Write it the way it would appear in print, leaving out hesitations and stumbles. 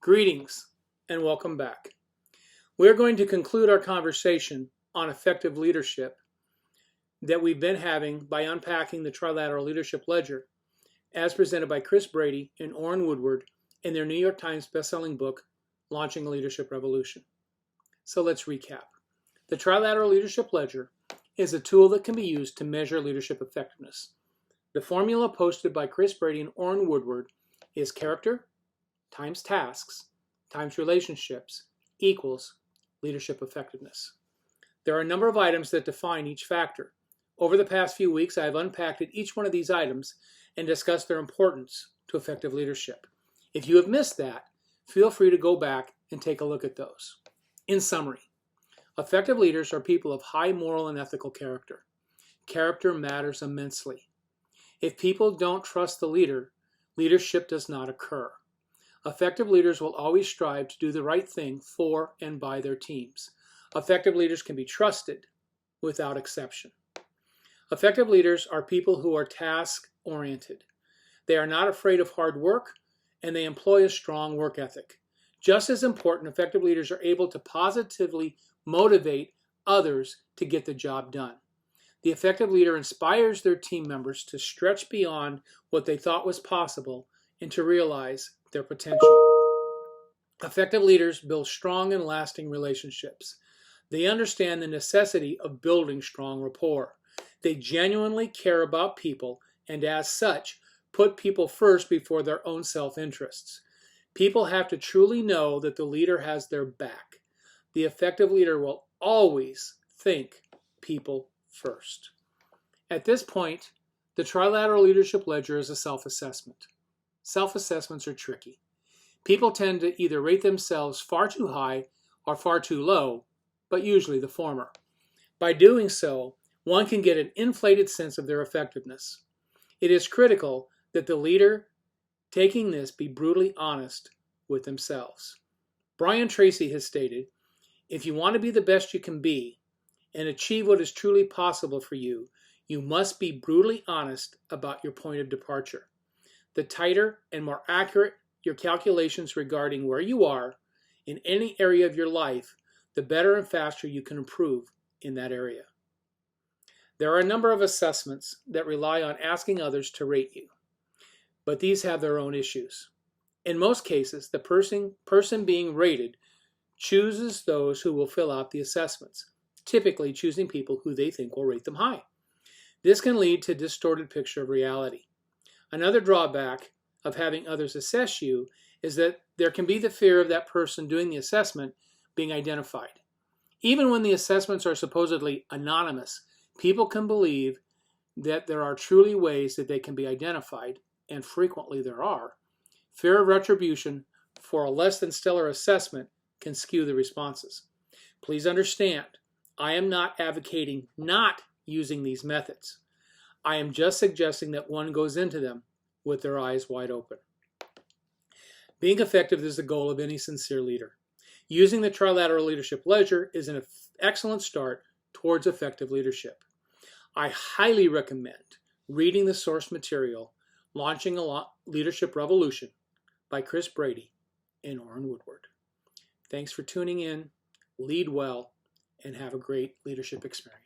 Greetings and welcome back. We're going to conclude our conversation on effective leadership that we've been having by unpacking the Trilateral Leadership Ledger as presented by Chris Brady and Orrin Woodward in their New York Times bestselling book, Launching a Leadership Revolution. So let's recap. The Trilateral Leadership Ledger is a tool that can be used to measure leadership effectiveness. The formula posted by Chris Brady and Orrin Woodward is character times tasks times relationships equals leadership effectiveness. There are a number of items that define each factor. Over the past few weeks, I have unpacked each one of these items and discussed their importance to effective leadership. If you have missed that, feel free to go back and take a look at those. In summary, effective leaders are people of high moral and ethical character. Character matters immensely. If people don't trust the leader, leadership does not occur. Effective leaders will always strive to do the right thing for and by their teams. Effective leaders can be trusted without exception. Effective leaders are people who are task-oriented. They are not afraid of hard work, and they employ a strong work ethic. Just as important, effective leaders are able to positively motivate others to get the job done. The effective leader inspires their team members to stretch beyond what they thought was possible and to realize their potential. Effective leaders build strong and lasting relationships. They understand the necessity of building strong rapport. They genuinely care about people and as such, put people first before their own self-interests. People have to truly know that the leader has their back. The effective leader will always think people first. At this point, the Trilateral Leadership Ledger is a self-assessment. Self-assessments are tricky. People tend to either rate themselves far too high or far too low, but usually the former. By doing so, one can get an inflated sense of their effectiveness. It is critical that the leader taking this be brutally honest with themselves. Brian Tracy has stated, if you want to be the best you can be and achieve what is truly possible for you, you must be brutally honest about your point of departure. The tighter and more accurate your calculations regarding where you are in any area of your life, the better and faster you can improve in that area. There are a number of assessments that rely on asking others to rate you, but these have their own issues. In most cases, the person being rated chooses those who will fill out the assessments, typically choosing people who they think will rate them high. This can lead to a distorted picture of reality. Another drawback of having others assess you is that there can be the fear of that person doing the assessment being identified. Even when the assessments are supposedly anonymous, people can believe that there are truly ways that they can be identified, and frequently there are. Fear of retribution for a less than stellar assessment can skew the responses. Please understand, I am not advocating not using these methods. I am just suggesting that one goes into them with their eyes wide open. Being effective is the goal of any sincere leader. Using the Trilateral Leadership Ledger is an excellent start towards effective leadership. I highly recommend reading the source material, Launching a Leadership Revolution by Chris Brady and Orrin Woodward. Thanks for tuning in, lead well, and have a great leadership experience.